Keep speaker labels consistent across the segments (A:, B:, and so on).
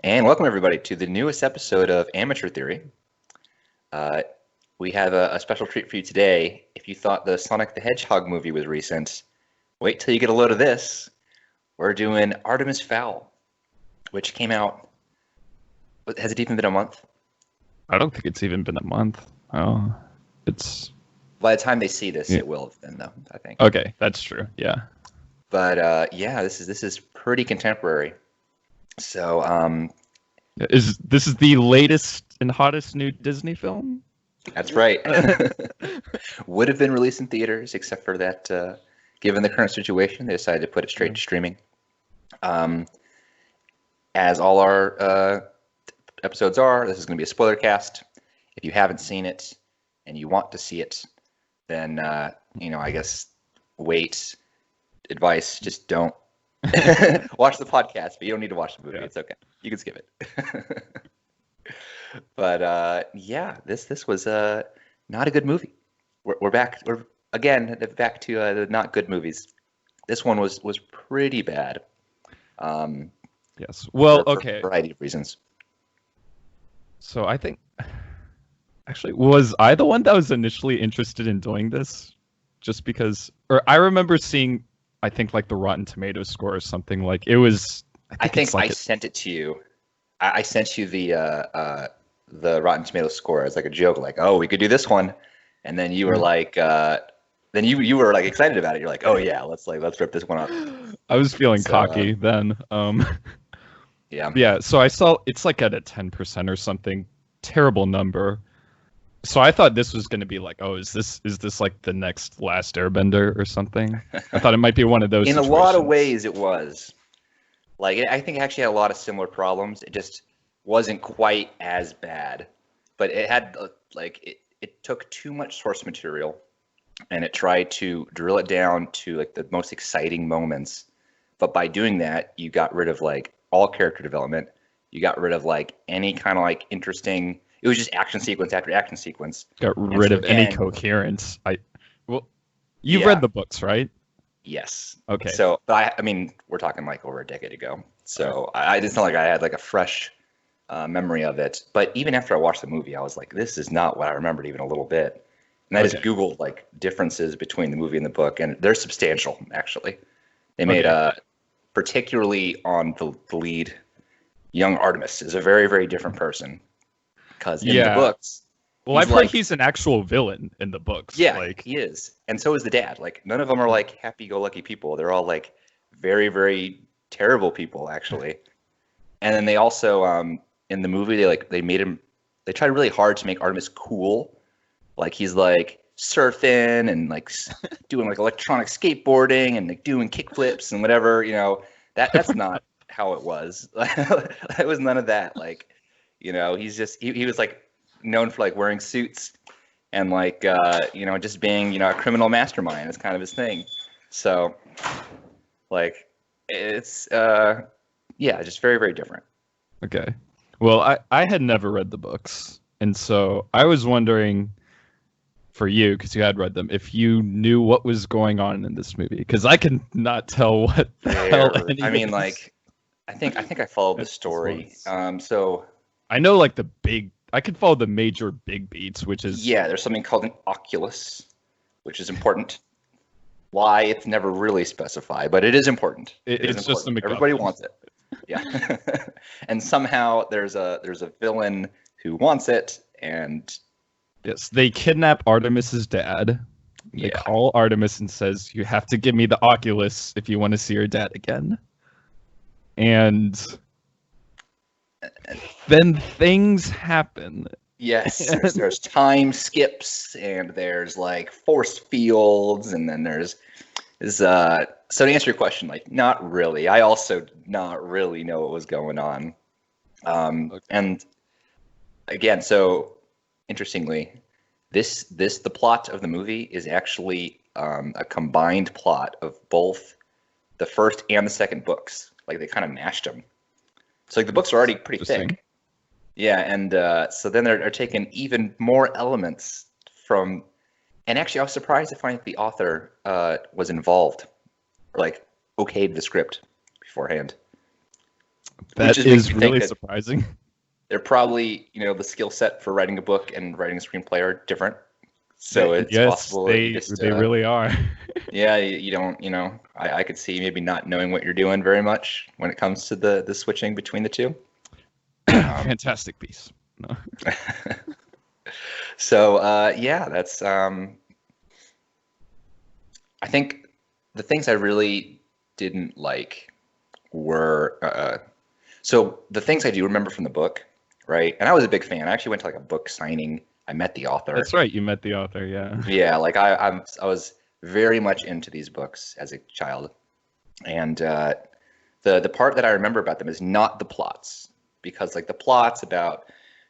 A: And welcome everybody to the newest episode of Amateur Theory. We have a special treat for you today. If you thought the Sonic the Hedgehog movie was recent, wait till you get a load of this. We're doing Artemis Fowl, which came out, has it even been a month?
B: I don't think it's even been a month. Oh, it's...
A: By the time they see this, It will have been, though, I think.
B: Okay, that's true, yeah.
A: But yeah, this is pretty contemporary. So,
B: this is the latest and hottest new Disney film?
A: That's right. Would have been released in theaters, except for that, given the current situation, they decided to put it straight to streaming. As all our episodes are, this is going to be a spoiler cast. If you haven't seen it and you want to see it, then, I guess wait. Advice, just don't. Watch the podcast, but you don't need to watch the movie. Yeah. It's okay. You can skip it. But yeah, this was not a good movie. We're back. We're again back to the not good movies. This one was pretty bad.
B: Yes. Well,
A: for
B: okay.
A: a variety of reasons.
B: So I think, actually, was I the one that was initially interested in doing this? Just because, or I remember seeing, I think like the Rotten Tomatoes score or something. Like it was.
A: I think I sent it to you. I sent you the Rotten Tomatoes score as like a joke, like, oh, we could do this one, and then you were like, then you were like excited about it. You're like, oh yeah, let's rip this one up.
B: I was feeling cocky then. Yeah. So I saw it's like at a 10% or something. Terrible number. So I thought this was going to be like, oh, is this like the next Last Airbender or something? I thought it might be one of those.
A: In a lot of ways, it was. Like, I think it actually had a lot of similar problems. It just wasn't quite as bad, but it had it took too much source material, and it tried to drill it down to like the most exciting moments. But by doing that, you got rid of like all character development. You got rid of like any kind of like interesting. It was just action sequence after action sequence.
B: Got rid of any coherence. You've read the books, right?
A: Yes.
B: Okay.
A: So, I mean, we're talking like over a decade ago. So it's not like I had like a fresh memory of it. But even after I watched the movie, I was like, this is not what I remembered even a little bit. And I just Googled like differences between the movie and the book, and they're substantial, actually. They made particularly on the lead, young Artemis is a very, very different person. Because in the books,
B: he's an actual villain in the books.
A: Yeah, like, he is, and so is the dad. Like, none of them are like happy-go-lucky people. They're all like very, very terrible people, actually. And then they also, in the movie, they tried really hard to make Artemis cool. Like, he's like surfing and like doing like electronic skateboarding and like doing kickflips and whatever. That's not how it was. It was none of that. Like. He's just he was like known for like wearing suits and like just being a criminal mastermind is kind of his thing. So like it's just very, very different.
B: Okay. Well, I had never read the books, and so I was wondering for you, because you had read them, if you knew what was going on in this movie, because I can not tell what the hell.
A: I mean, like I think I followed the story. So
B: I know like I could follow the major big beats, which is...
A: Yeah, there's something called an oculus, which is important. Why, it's never really specified, but it is important.
B: It's just a MacGuffin.
A: Everybody wants it. Yeah. And somehow there's a villain who wants it, and...
B: Yes, they kidnap Artemis's dad. They call Artemis and says, you have to give me the oculus if you want to see your dad again. And... then things happen.
A: Yes, there's time skips, and there's like force fields, and then there's so to answer your question, like not really. I also not really know what was going on. And again, so interestingly, the plot of the movie is actually a combined plot of both the first and the second books. Like they kind of mashed them. So like the books are already pretty thick. Yeah, and so then they're taking even more elements from, and actually I was surprised to find that the author was involved, or like okayed the script beforehand.
B: That is really surprising.
A: They're probably, the skill set for writing a book and writing a screenplay are different. So it's possible
B: they really are.
A: Yeah, you don't, I could see maybe not knowing what you're doing very much when it comes to the switching between the two.
B: Fantastic piece. No.
A: So that's I think the things I really didn't like were so the things I do remember from the book, right? And I was a big fan. I actually went to like a book signing. I met the author.
B: That's right, you met the author, yeah.
A: Yeah, like I was very much into these books as a child, and the part that I remember about them is not the plots, because like the plots about,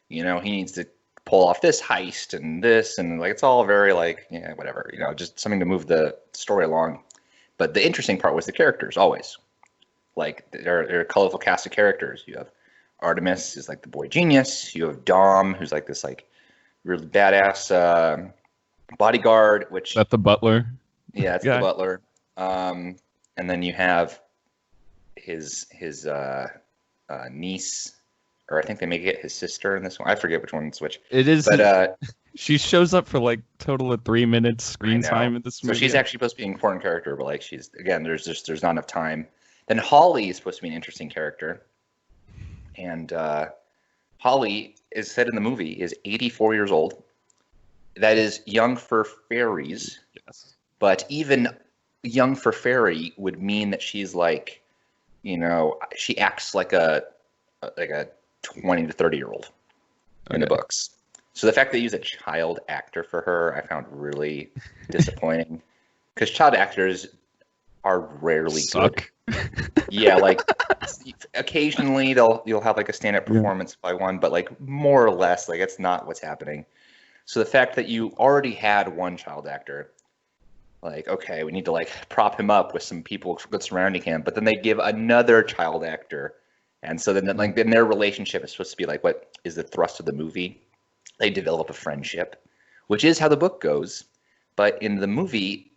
A: he needs to pull off this heist and this, and like it's all very like, yeah, whatever, just something to move the story along. But the interesting part was the characters always. Like they're a colorful cast of characters. You have Artemis, who's like the boy genius. You have Dom, who's like this like really badass bodyguard, which
B: that's the butler.
A: Yeah, that's the butler. And then you have his niece, or I think they make it his sister in this one. I forget which one's which.
B: It is, but she shows up for like total of 3 minutes screen time in this movie.
A: So she's actually supposed to be an important character, but like she's, again, there's not enough time. Then Holly is supposed to be an interesting character, and Holly is said in the movie is 84 years old. That is young for fairies.
B: Yes.
A: But even young for fairy would mean that she's like, she acts like a 20 to 30-year-old in the books. So the fact that they use a child actor for her, I found really disappointing, because child actors are rarely good. Yeah, like occasionally you'll have like a stand-up performance by one, but like more or less, like it's not what's happening. So the fact that you already had one child actor, like, okay, we need to like prop him up with some people surrounding him, but then they give another child actor, and so then their relationship is supposed to be like, what is the thrust of the movie? They develop a friendship, which is how the book goes, but in the movie,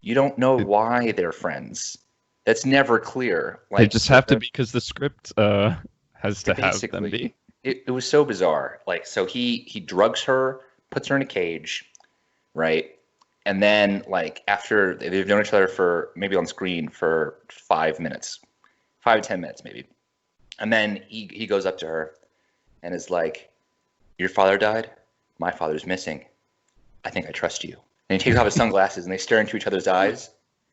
A: you don't know why they're friends. That's never clear. Like,
B: they just have to be because the script has to have them be.
A: It was so bizarre. Like, so he drugs her, puts her in a cage, right? And then, like, after they've known each other for maybe on screen for 5 minutes, 5 to 10 minutes maybe, and then he goes up to her and is like, "Your father died. My father's missing. I think I trust you." And he takes off his sunglasses and they stare into each other's eyes,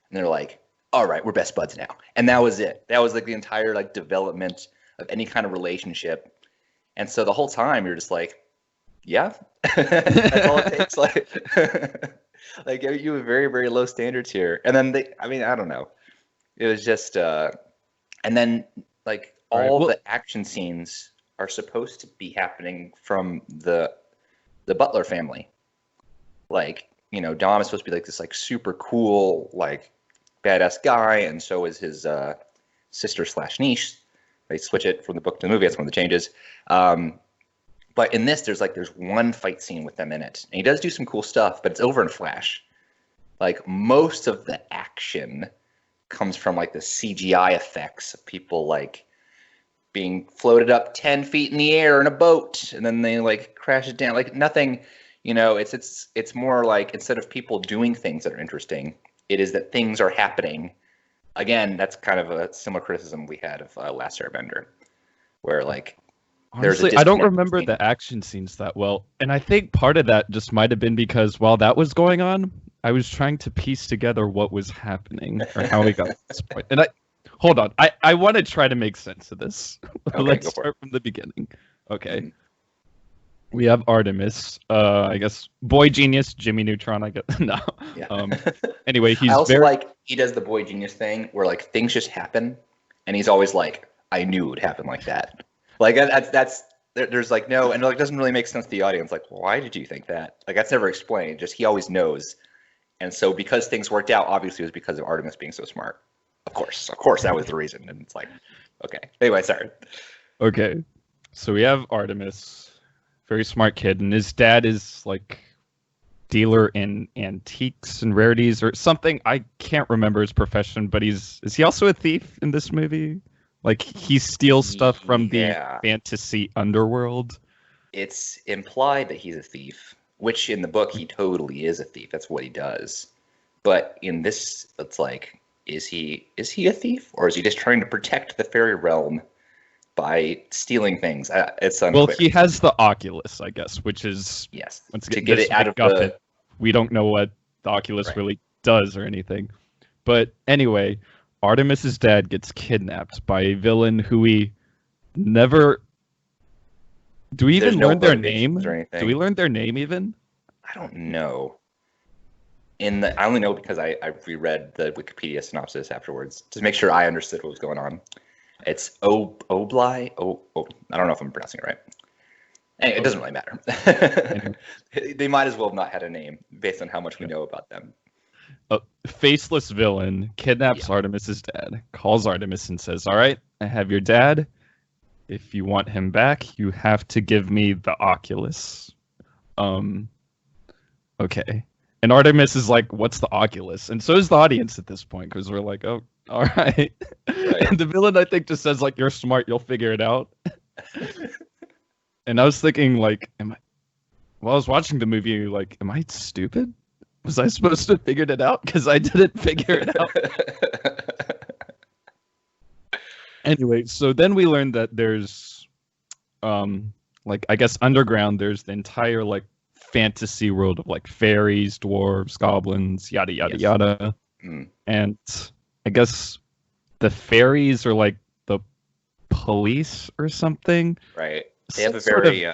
A: and they're like, "All right, we're best buds now." And that was it. That was like the entire like development of any kind of relationship. And so the whole time you're just like, yeah, that's all it takes. Like, like you have very, very low standards here. And then I don't know. It was just, and then like all the action scenes are supposed to be happening from the Butler family. Like, Dom is supposed to be like this like super cool, like badass guy. And so is his sister / niece. They switch it from the book to the movie. That's one of the changes. But in this, there's one fight scene with them in it. And he does do some cool stuff, but it's over in a flash. Like, most of the action comes from like the CGI effects of people like being floated up 10 feet in the air in a boat, and then they like crash it down. Like nothing, it's more like, instead of people doing things that are interesting, it is that things are happening. Again, that's kind of a similar criticism we had of Last Airbender, where like,
B: honestly, I don't remember the action scenes that well, and I think part of that just might have been because while that was going on, I was trying to piece together what was happening or how we got to this point. And hold on, I want to try to make sense of this. Okay, let's start from the beginning. Okay. Mm-hmm. We have Artemis, I guess, boy genius, Jimmy Neutron, I guess. No. Yeah. Anyway, he's
A: I also like, he does the boy genius thing where like things just happen, and he's always like, I knew it would happen like that. Like there's like no, and it like doesn't really make sense to the audience. Like, why did you think that? Like, that's never explained. Just he always knows. And so because things worked out, obviously it was because of Artemis being so smart. Of course, that was the reason. And it's like, okay. Anyway, sorry.
B: Okay, so we have Artemis, very smart kid, and his dad is like dealer in antiques and rarities or something. I can't remember his profession, but is he also a thief in this movie? Like he steals stuff from the fantasy underworld.
A: It's implied that he's a thief, which in the book he totally is a thief. That's what he does. But in this, it's like, is he a thief, or is he just trying to protect the fairy realm by stealing things? It's unclear.
B: Well, he has the Oculus, I guess, which is
A: to get it out of the.
B: We don't know what the Oculus really does or anything. But anyway, Artemis's dad gets kidnapped by a villain who we never. Do we even learn their name? Do we learn their name even?
A: I don't know. I only know because I reread the Wikipedia synopsis afterwards to make sure I understood what was going on. It's Oblai. I don't know if I'm pronouncing it right. Anyway, it doesn't really matter. They might as well have not had a name based on how much we know about them.
B: A faceless villain kidnaps Artemis's dad, calls Artemis and says, "All right, I have your dad. If you want him back, you have to give me the Oculus." Okay. And Artemis is like, "What's the Oculus?" And so is the audience at this point, because we're like, "Oh, all right." And the villain, I think, just says, like, "You're smart, you'll figure it out." And I was thinking, like, while I was watching the movie, like, am I stupid? Was I supposed to have figured it out? Because I didn't figure it out. Anyway, so then we learned that there's, like, I guess underground, there's the entire, like, fantasy world of, like, fairies, dwarves, goblins, yada, yada, yada. And I guess the fairies are, like, the police or something.
A: Right. They have a very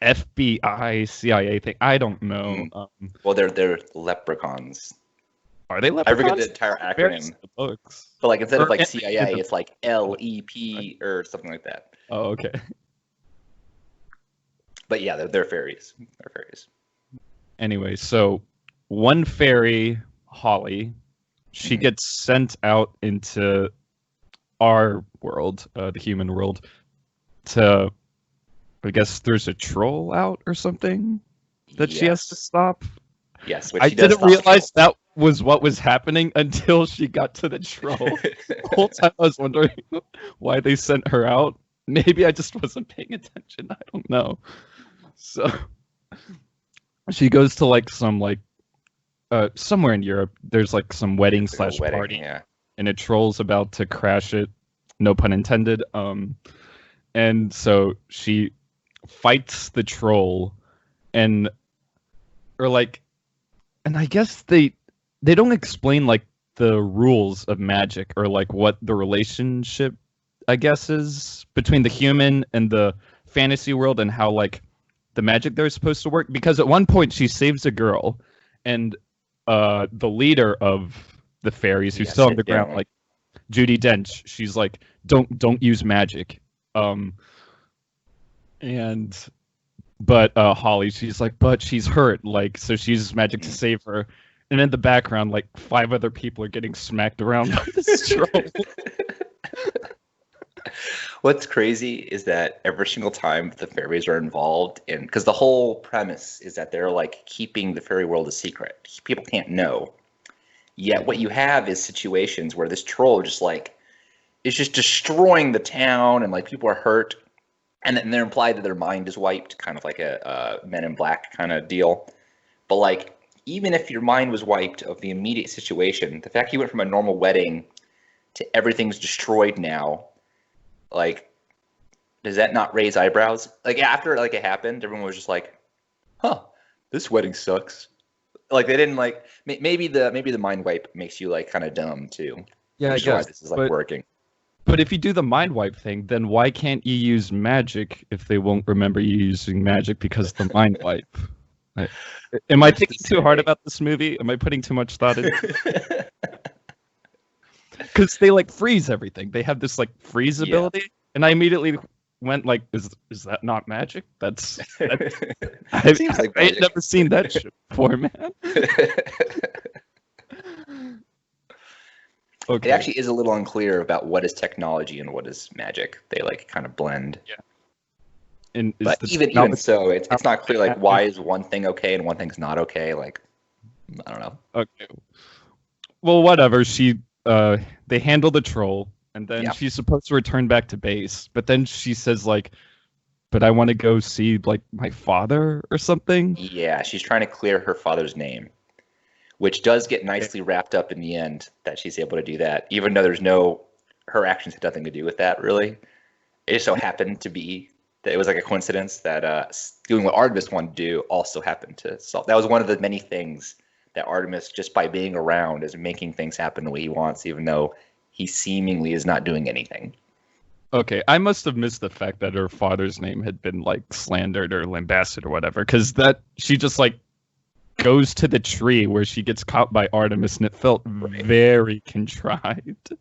B: FBI, CIA thing. I don't know.
A: Well, they're leprechauns.
B: Are they leprechauns?
A: I forget the entire acronym. But like instead of like CIA, it's like LEP or something like that.
B: Oh, okay.
A: But yeah, they're fairies. They're fairies.
B: Anyway, so one fairy, Holly, she gets sent out into our world, the human world, to, I guess there's a troll out or something that she has to stop.
A: Yes,
B: I didn't realize that was what was happening until she got to the troll. The whole time I was wondering why they sent her out. Maybe I just wasn't paying attention. I don't know. So she goes to like some like somewhere in Europe. There's like some wedding / party, and a troll's about to crash it. No pun intended. And so she fights the troll, and I guess they don't explain like the rules of magic or like what the relationship, I guess, is between the human and the fantasy world and how like the magic they're supposed to work. Because at one point she saves a girl, and the leader of the fairies who's still underground, like Judi Dench, she's like, don't use magic. But Holly, she's like, but she's hurt, like, so she uses magic to save her. And in the background, like 5 other people are getting smacked around by this troll.
A: What's crazy is that every single time the fairies are involved in, because the whole premise is that they're like keeping the fairy world a secret. People can't know. Yet what you have is situations where this troll just like is just destroying the town, and like people are hurt. And then they're implied that their mind is wiped, kind of like a Men in Black kind of deal. But like, even if your mind was wiped of the immediate situation, the fact you went from a normal wedding to everything's destroyed now, like, does that not raise eyebrows? Like after like it happened, everyone was just like, "Huh, this wedding sucks." Like they didn't like maybe the mind wipe makes you like kind of dumb too.
B: Yeah, I guess why
A: this is like working.
B: But if you do the mind wipe thing, then why can't you use magic if they won't remember you using magic because of the mind wipe? Am I thinking too hard about this movie? Am I putting too much thought into it? Because they like freeze everything. They have this like freeze ability, and I immediately went like, "Is that not magic?" That's I've never seen that shit before, man. Okay.
A: It actually is a little unclear about what is technology and what is magic. They like kind of blend.
B: Yeah. And
A: but even so, it's not clear like why is one thing okay and one thing's not okay. Like I don't know.
B: Okay. Well, whatever. They handle the troll. And then she's supposed to return back to base, but then she says like, "But I want to go see like my father or something."
A: Yeah, she's trying to clear her father's name, which does get nicely wrapped up in the end that she's able to do that, even though her actions had nothing to do with that really. It just so happened to be that it was like a coincidence that doing what Artemis wanted to do also happened to solve. That was one of the many things that Artemis, just by being around, is making things happen the way he wants, even though he seemingly is not doing anything.
B: Okay, I must have missed the fact that her father's name had been like slandered or lambasted or whatever, because she just like goes to the tree where she gets caught by Artemis, and it felt very contrived.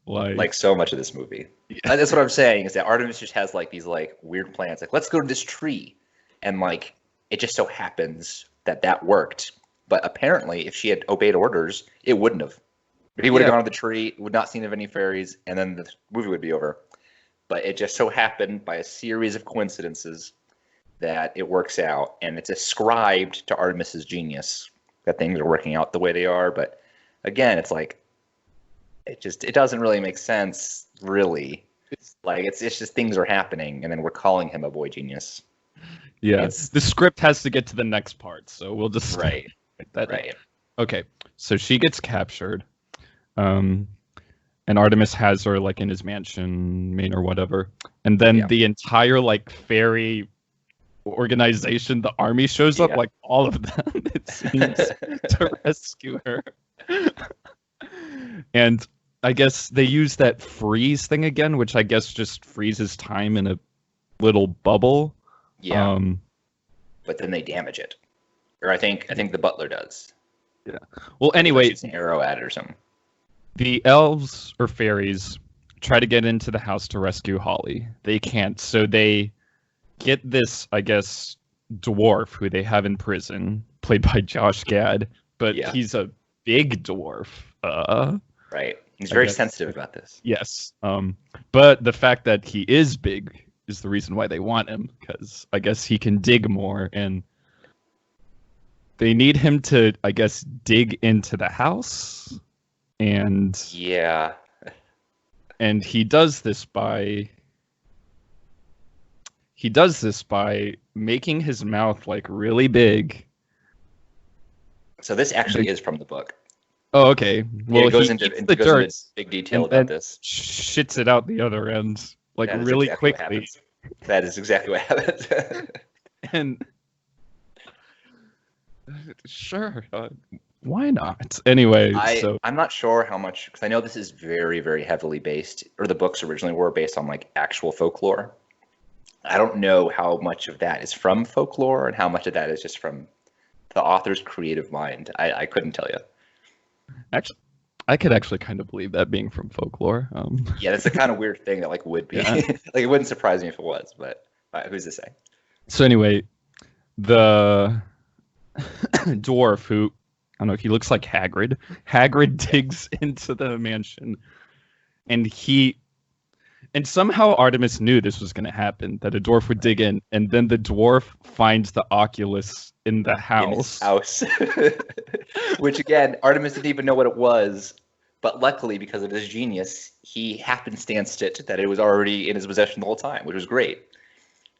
A: Like so much of this movie. Yeah. That's what I'm saying, is that Artemis just has like these like weird plans, like let's go to this tree, and like it just so happens that worked. But apparently, if she had obeyed orders, it wouldn't have. He would have gone to the tree, would not seen of any fairies, and then the movie would be over. But it just so happened by a series of coincidences that it works out, and it's ascribed to Artemis's genius that things are working out the way they are. But again, it's like it doesn't really make sense, really. It's just things are happening, and then we're calling him a boy genius.
B: Yeah, the script has to get to the next part, so we'll just
A: right.
B: Okay, so she gets captured, and Artemis has her like in his main or whatever, and then the entire like fairy organization, the army, shows up, like all of them, it seems, to rescue her. And I guess they use that freeze thing again, which I guess just freezes time in a little bubble.
A: Yeah. But then they damage it. Or I think the butler does.
B: Yeah. Well, anyway,
A: shoots an arrow at it or something.
B: The elves or fairies try to get into the house to rescue Holly. They can't, so they get this, I guess, dwarf who they have in prison, played by Josh Gad, but he's a big dwarf.
A: Right. He's very sensitive about this.
B: Yes. But the fact that he is big is the reason why they want him, because I guess he can dig more, and they need him to, I guess, dig into the house. And and he does this by making his mouth like really big.
A: So this actually is from the book.
B: Oh, okay. Well,
A: it goes into big detail about this.
B: Shits it out the other end, like really quickly.
A: That is exactly what happens.
B: And sure, why not? Anyway,
A: I'm not sure how much, because I know this is very, very heavily based, or the books originally were based on like actual folklore. I don't know how much of that is from folklore and how much of that is just from the author's creative mind. I couldn't tell you.
B: Actually, I could actually kind of believe that being from folklore.
A: Yeah, that's the kind of weird thing that like would be. Like it wouldn't surprise me if it was, but who's to say?
B: So anyway, the dwarf who, I don't know, he looks like Hagrid. Hagrid digs into the mansion, and somehow Artemis knew this was going to happen, that a dwarf would dig in, and then the dwarf finds the Oculus in the house.
A: Which again, Artemis didn't even know what it was, but luckily, because of his genius, he happenstanced it that it was already in his possession the whole time, which was great.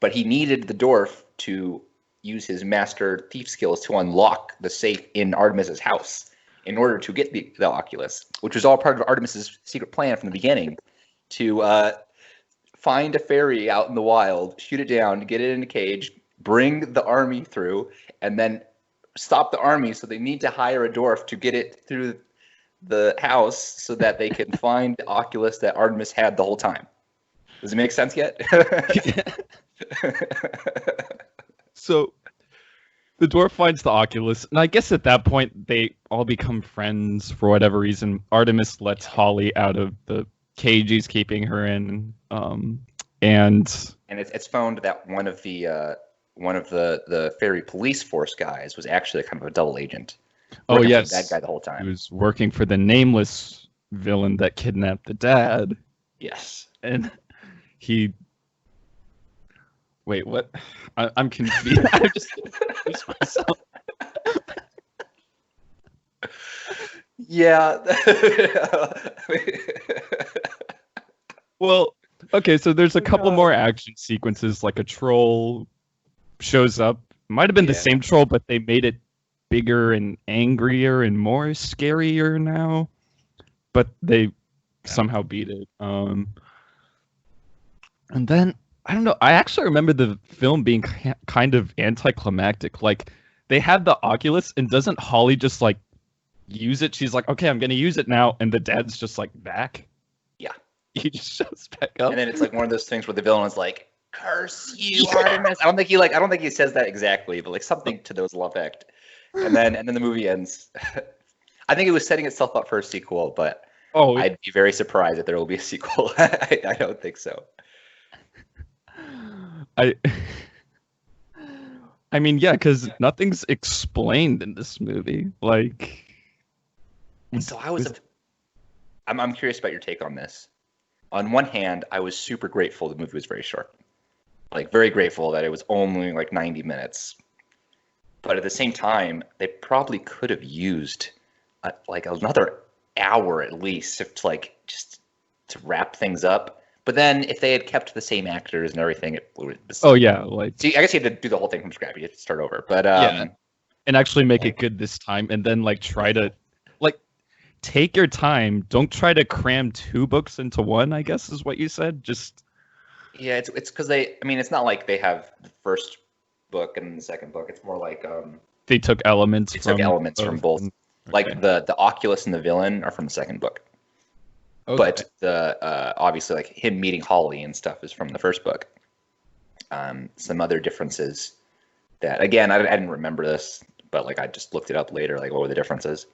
A: But he needed the dwarf to use his master thief skills to unlock the safe in Artemis's house in order to get the Oculus, which was all part of Artemis's secret plan from the beginning, to find a fairy out in the wild, shoot it down, get it in a cage, bring the army through, and then stop the army. So they need to hire a dwarf to get it through the house so that they can find the Oculus that Artemis had the whole time. Does it make sense yet?
B: So the dwarf finds the Oculus, and I guess at that point they all become friends for whatever reason. Artemis lets Holly out of the cage he's keeping her in, and it's found that one of the fairy police force guys was actually kind of a double agent. Oh yes,
A: that guy the whole time.
B: He was working for the nameless villain that kidnapped the dad.
A: Yes,
B: and he. Wait, what? I'm confused. I just confused myself.
A: Yeah.
B: Well, okay, so there's a couple more action sequences, like a troll shows up. Might have been the same troll, but they made it bigger and angrier and more scarier now. But they somehow beat it. And then I don't know. I actually remember the film being kind of anticlimactic. Like they have the Oculus, and doesn't Holly just like use it? She's like, "Okay, I'm gonna use it now," and the dad's just like back.
A: Yeah,
B: he just shows back up,
A: and then it's like one of those things where the villain is like, "Curse you, Artemis." I don't think he says that exactly, but like something to those effect. And then the movie ends. I think it was setting itself up for a sequel, but I'd be very surprised if there will be a sequel. I don't think so.
B: I mean, yeah, because nothing's explained in this movie. Like,
A: and so I'm curious about your take on this. On one hand, I was super grateful the movie was very short. Like, very grateful that it was only like 90 minutes. But at the same time, they probably could have used like another hour at least just to wrap things up. But then if they had kept the same actors and everything, it would.
B: Oh yeah, like.
A: See, I guess you had to do the whole thing from scratch. You had to start over. But
B: and actually make it good this time, and then like try to like take your time. Don't try to cram 2 books into one. I guess is what you said. Just.
A: Yeah, it's because they. I mean, it's not like they have the first book and the second book. It's more like
B: they took elements.
A: From both. Okay. Like the Oculus and the villain are from the second book. Okay. But the obviously like him meeting Holly and stuff is from the first book. Some other differences that again I didn't remember this, but like I just looked it up later. Like what were the differences?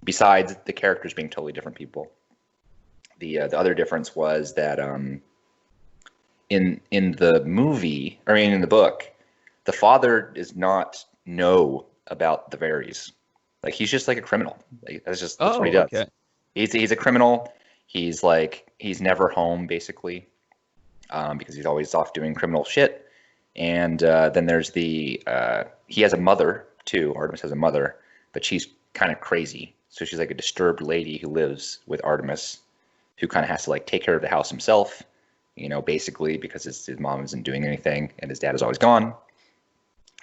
A: Besides the characters being totally different people, the other difference was that in the movie in the book, the father does not know about the Varys. Like he's just like a criminal. Like, that's what he does. Okay. He's a criminal. He's never home basically, because he's always off doing criminal shit. And then there's he has a mother too. Artemis has a mother, but she's kind of crazy. So she's like a disturbed lady who lives with Artemis, who kind of has to like take care of the house himself, basically because his mom isn't doing anything and his dad is always gone.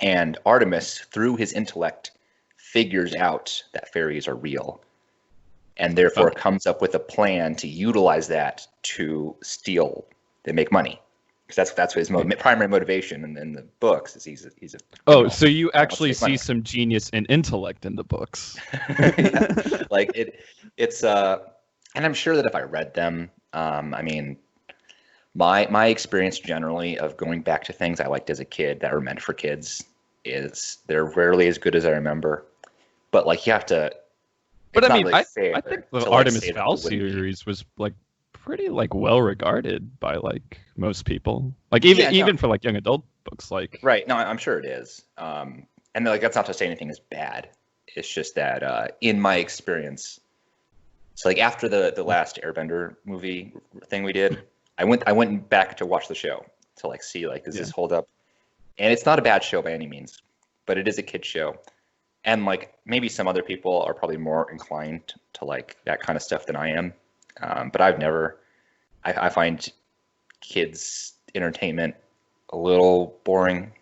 A: And Artemis, through his intellect, figures out that fairies are real, and therefore comes up with a plan to utilize that to steal. They make money, because that's his primary motivation in the books. Is he's a
B: so you actually see some genius and intellect in the books.
A: Yeah. Like it's and I'm sure that if I read them, my experience generally of going back to things I liked as a kid that were meant for kids is they're rarely as good as I remember. But like you have to.
B: But I mean, I think the Artemis Fowl series was like pretty like well regarded by like most people. Like even for like young adult books, like.
A: Right. No, I'm sure it is. And like that's not to say anything is bad. It's just that in my experience, so like after the last Airbender movie thing we did, I went back to watch the show to like see like does this hold up, and it's not a bad show by any means, but it is a kid's show. And like maybe some other people are probably more inclined to like that kind of stuff than I am. But I've never, I find kids entertainment a little boring.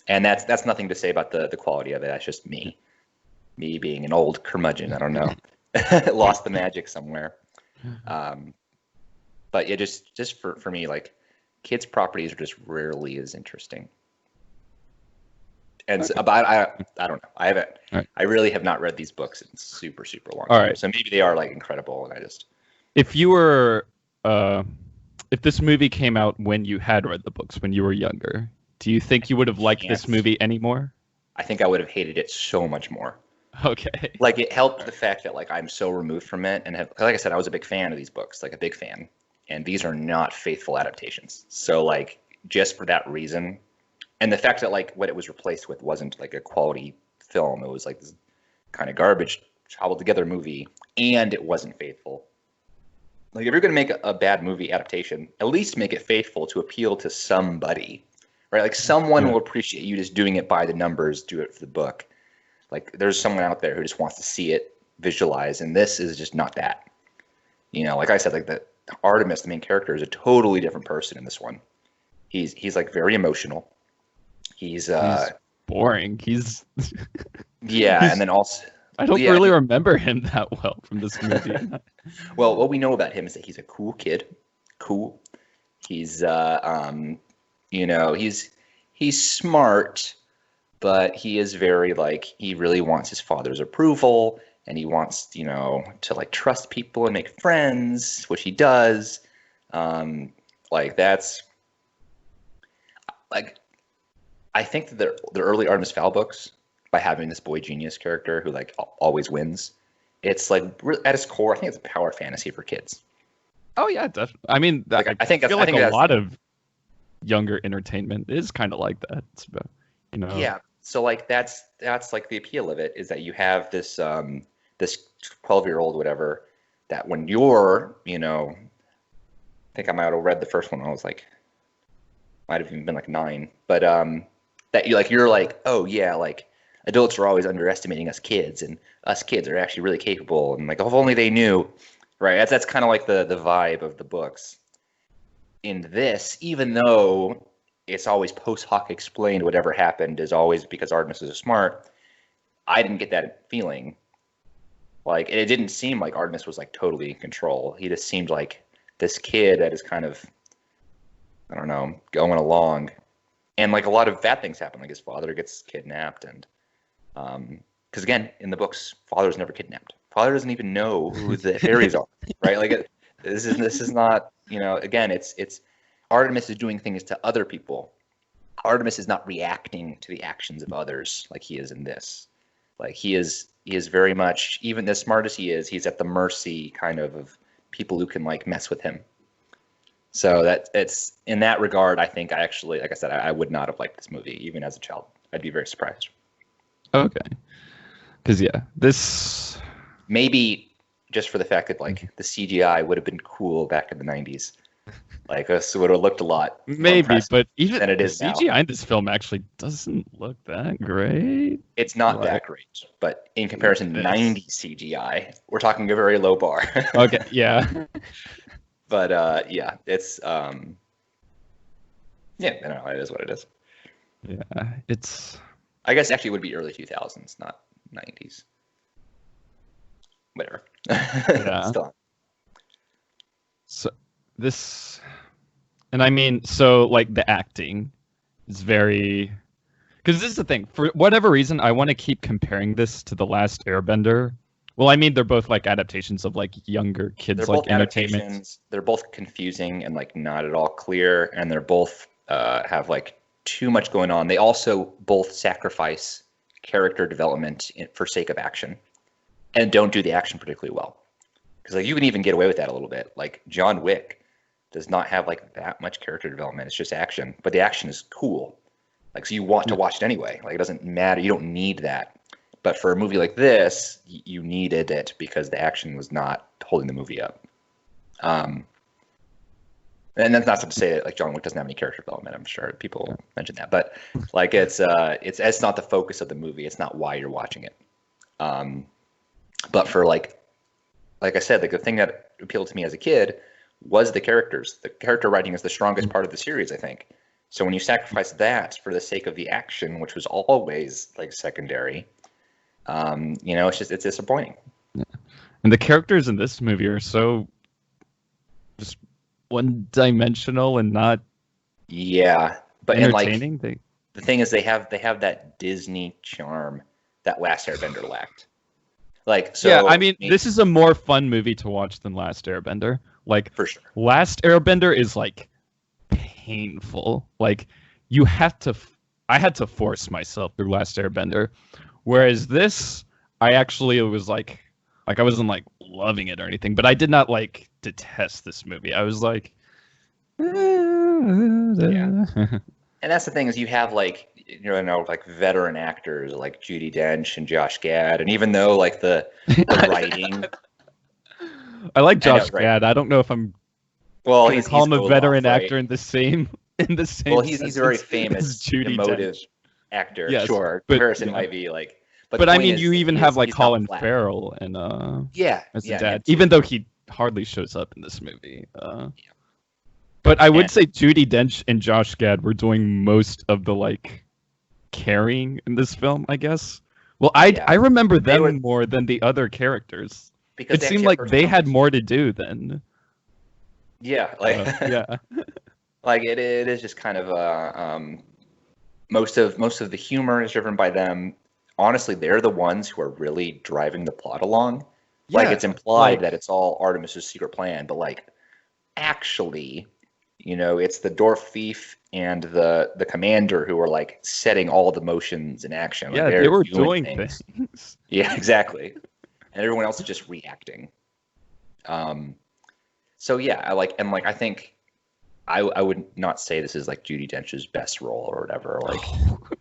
A: And that's nothing to say about the quality of it. That's just me being an old curmudgeon. I don't know, lost the magic somewhere. But yeah, just for me, like kids' properties are just rarely as interesting. And so, but I don't know. I haven't. Right. I really have not read these books in super long time. Right. So maybe they are like incredible, and I just.
B: If you were, if this movie came out when you had read the books when you were younger, do you think you would have liked this movie anymore?
A: I think I would have hated it so much more.
B: Okay.
A: Like it helped the fact that like I'm so removed from it, and like I said, I was a big fan of these books, like a big fan, and these are not faithful adaptations. So like just for that reason. And the fact that like what it was replaced with wasn't like a quality film. It was like this kind of garbage cobbled together movie, and it wasn't faithful. Like if you're going to make a bad movie adaptation, at least make it faithful to appeal to somebody, right? Like someone will appreciate you just doing it by the numbers, do it for the book. Like there's someone out there who just wants to see it visualized, and this is just not that. You know, like I said, like the Artemis, the main character, is a totally different person in this one. He's like very emotional. He's
B: boring. He's
A: yeah, and then also
B: I don't really remember him that well from this movie.
A: Well, what we know about him is that he's a cool kid. Cool. He's you know, he's smart, but he is very like he really wants his father's approval, and he wants, you know, to like trust people and make friends, which he does. Like that's like I think that the early Artemis Fowl books, by having this boy genius character who like always wins, it's like at its core, I think it's a power fantasy for kids.
B: Oh yeah, definitely. I mean,
A: like, I think
B: a lot of younger entertainment is kind of like that. It's about, you know.
A: Yeah. So like that's like the appeal of it, is that you have this this 12-year-old whatever, that when you're, you know, I think I might have read the first one when I was like, might have even been like 9, but that you're like, oh yeah, like adults are always underestimating us kids, and us kids are actually really capable, and like if only they knew, right? That's kind of like the vibe of the books. In this, even though it's always post hoc explained, whatever happened is always because Artemis is smart, I didn't get that feeling. Like it didn't seem like Artemis was like totally in control. He just seemed like this kid that is kind of, I don't know, going along. And like a lot of bad things happen, like his father gets kidnapped, and because again, in the books, father's never kidnapped. Father doesn't even know who the fairies are, right? Like this is not, you know. Again, it's Artemis is doing things to other people. Artemis is not reacting to the actions of others like he is in this. Like he is very much, even as smart as he is, he's at the mercy kind of people who can like mess with him. So that it's in that regard, I think I actually, like I said, I would not have liked this movie even as a child. I'd be very surprised.
B: Okay. Because yeah, this
A: maybe just for the fact that like the CGI would have been cool back in the 90s. Like this would have looked a lot
B: maybe, but even
A: than it is
B: CGI
A: now.
B: In this film actually doesn't look that great.
A: It's not that great, but in comparison to 90s CGI, we're talking a very low bar.
B: Okay, yeah.
A: But yeah, it's yeah, I don't know, it is what it is.
B: Yeah, it's.
A: I guess actually it would be early 2000s, not 90s. Whatever.
B: Yeah.
A: Still.
B: So this, and I mean, so like the acting is very, because this is the thing. For whatever reason, I want to keep comparing this to The Last Airbender. Well, I mean, they're both like adaptations of like younger kids,
A: they're
B: like
A: both
B: entertainment.
A: They're both confusing and like not at all clear, and they're both have like too much going on. They also both sacrifice character development for sake of action, and don't do the action particularly well. Because like you can even get away with that a little bit. Like John Wick does not have like that much character development. It's just action, but the action is cool. Like so you want to watch it anyway. Like it doesn't matter. You don't need that. But for a movie like this, you needed it because the action was not holding the movie up. And that's not to say that like John Wick doesn't have any character development. I'm sure people mention that, but like it's not the focus of the movie. It's not why you're watching it. But for like I said, like the thing that appealed to me as a kid was the characters. The character writing is the strongest part of the series, I think. So when you sacrifice that for the sake of the action, which was always like secondary, you know, it's disappointing.
B: Yeah. And the characters in this movie are so just one-dimensional and not
A: but
B: entertaining.
A: And like the thing is, they have that Disney charm that Last Airbender lacked. Like so,
B: yeah, I mean, this is a more fun movie to watch than Last Airbender. Like
A: for sure,
B: Last Airbender is like painful. Like I had to force myself through Last Airbender. Whereas this, I actually was like I wasn't like loving it or anything, but I did not like detest this movie. I was like,
A: yeah. And that's the thing is you have like, you know, like veteran actors like Judi Dench and Josh Gad, and even though like the writing,
B: I like Josh Gad. I don't know if I'm.
A: Well,
B: he's call him a veteran actor in the same. Well,
A: he's a very famous, emotive actor.
B: Yes,
A: sure, comparison might be like.
B: But I mean, you even have like Colin Farrell and
A: as
B: a dad. Even though he hardly shows up in this movie. But I would say Judi Dench and Josh Gad were doing most of the like carrying in this film, I guess. Well, I remember them more than the other characters. Because it seemed like they had more to do than.
A: Yeah, like
B: yeah,
A: like it is just kind of most of the humor is driven by them. Honestly, they're the ones who are really driving the plot along. Yeah, like it's implied that it's all Artemis's secret plan, but like actually, you know, it's the dwarf thief and the commander who are like setting all the motions in action.
B: Yeah,
A: like,
B: they were doing things.
A: Yeah, exactly. And everyone else is just reacting. So yeah, I think I would not say this is like Judi Dench's best role or whatever. Like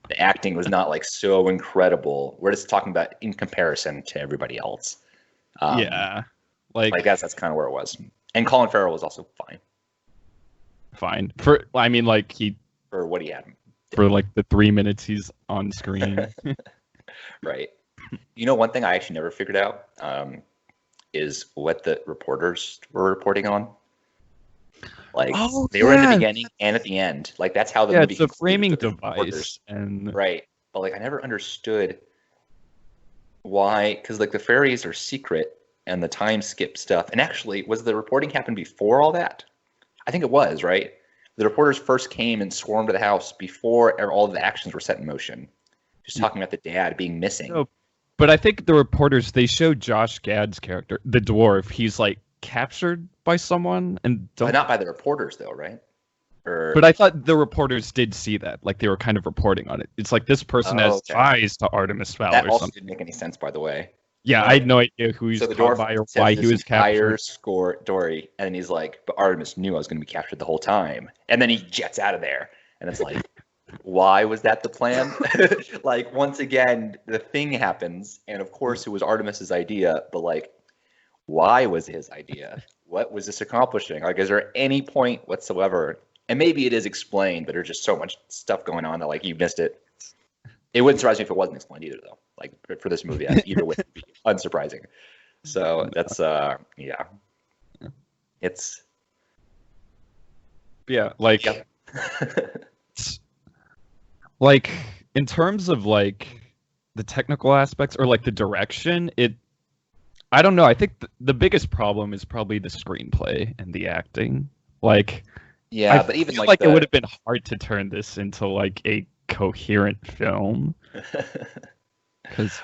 A: the acting was not like so incredible. We're just talking about in comparison to everybody else.
B: Yeah, like
A: I guess that's kind of where it was. And Colin Farrell was also fine.
B: For what
A: he had
B: for like the 3 minutes he's on screen.
A: Right. You know, one thing I actually never figured out is what the reporters were reporting on. Like they were in the beginning and at the end. Like that's how the movie.
B: Yeah, it's a framing device, and
A: right. But like I never understood why, because like the fairies are secret and the time skip stuff. And actually, was the reporting happened before all that? I think it was, right? The reporters first came and swarmed to the house before all of the actions were set in motion. Just talking about the dad being missing.
B: No, but I think the reporters, they showed Josh Gad's character, the dwarf. He's like captured by someone, and
A: but not by the reporters though, right?
B: But I thought the reporters did see that, like they were kind of reporting on it. It's like this person has ties to Artemis Fowl
A: that
B: or
A: also
B: something.
A: Didn't make any sense, by the way.
B: Yeah, I had no idea who he's caught by or why he was captured.
A: Story, and he's like, but Artemis knew I was going to be captured the whole time, and then he jets out of there, and it's like, why was that the plan? Like once again, the thing happens, and of course it was Artemis's idea, but like, why was it his idea? What was this accomplishing? Like, is there any point whatsoever? And maybe it is explained, but there's just so much stuff going on that like you missed it. It wouldn't surprise me if it wasn't explained either, though. Like for this movie, either would be unsurprising. So that's yeah, it's
B: like like in terms of like the technical aspects or like the direction, I don't know. I think the biggest problem is probably the screenplay and the acting. Like,
A: yeah, but even
B: like it would have been hard to turn this into like a coherent film.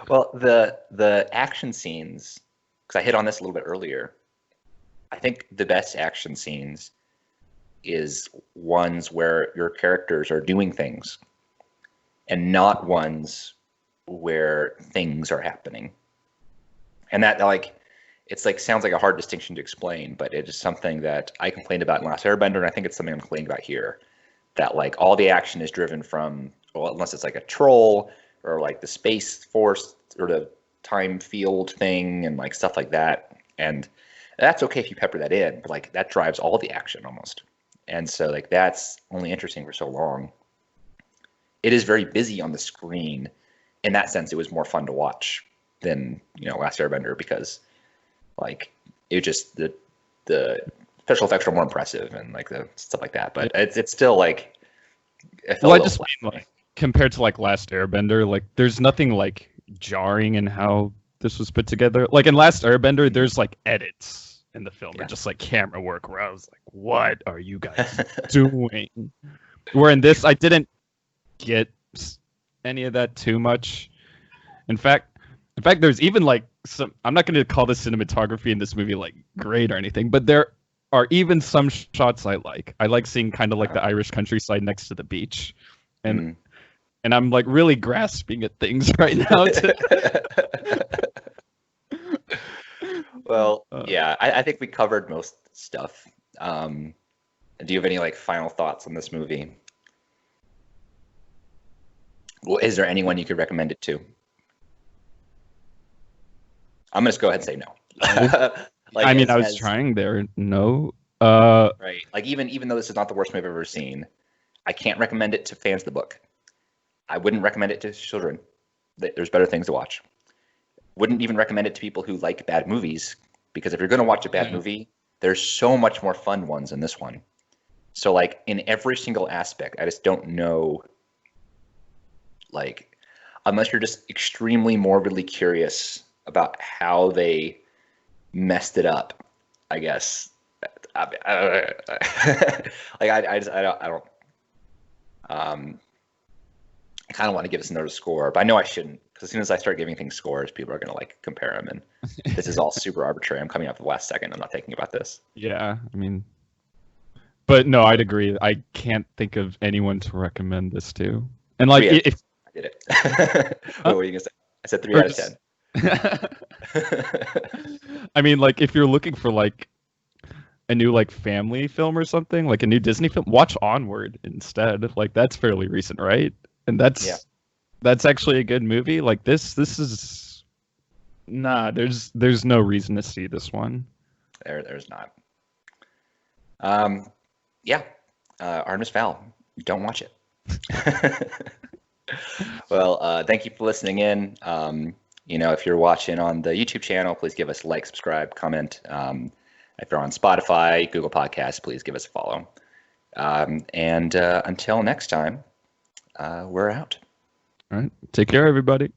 A: Well, the action scenes, because I hit on this a little bit earlier, I think the best action scenes is ones where your characters are doing things and not ones where things are happening. And that like, it's like, sounds like a hard distinction to explain, but it is something that I complained about in Last Airbender, and I think it's something I'm complaining about here. That like all the action is driven from, well, unless it's like a troll or like the space force or the time field thing and like stuff like that. And that's okay if you pepper that in, but like that drives all the action almost. And so like that's only interesting for so long. It is very busy on the screen. In that sense, it was more fun to watch than, you know, Last Airbender, because like it just the special effects were more impressive and like the stuff like that. But it's still like,
B: I just mean like compared to like Last Airbender, like there's nothing like jarring in how this was put together. Like in Last Airbender, there's like edits in the film or just like camera work where I was like, what are you guys doing? Where in this, I didn't get any of that too much. In fact, there's even like some, I'm not going to call the cinematography in this movie like great or anything, but there are even some shots I like. I like seeing kind of like the Irish countryside next to the beach. And and I'm like really grasping at things right now.
A: Well, yeah, I think we covered most stuff. Do you have any like final thoughts on this movie? Well, is there anyone you could recommend it to? I'm gonna just go ahead and say no.
B: Like, I mean, I was trying there. No.
A: Right. Like even though this is not the worst movie I've ever seen, I can't recommend it to fans of the book. I wouldn't recommend it to children. There's better things to watch. Wouldn't even recommend it to people who like bad movies, because if you're going to watch a bad movie, there's so much more fun ones in this one. So like in every single aspect, I just don't know, like, unless you're just extremely morbidly curious about how they messed it up, I guess. Like I kind of want to give this another score, but I know I shouldn't, because as soon as I start giving things scores, people are going to like compare them, and this is all super arbitrary. I'm coming up the last second. I'm not thinking about this.
B: Yeah, I mean, but no, I'd agree. I can't think of anyone to recommend this to. And like, if
A: I did it, what were you gonna say? I said 3 out of 10.
B: I mean, like, if you're looking for like a new like family film or something, like a new Disney film, watch Onward instead. Like that's fairly recent, right? And that's actually a good movie. Like this is there's no reason to see this one.
A: There's not. Artemis Fowl. Don't watch it. Well, thank you for listening in. If you're watching on the YouTube channel, please give us a like, subscribe, comment. If you're on Spotify, Google Podcasts, please give us a follow. And until next time, we're out.
B: All right. Take care, everybody.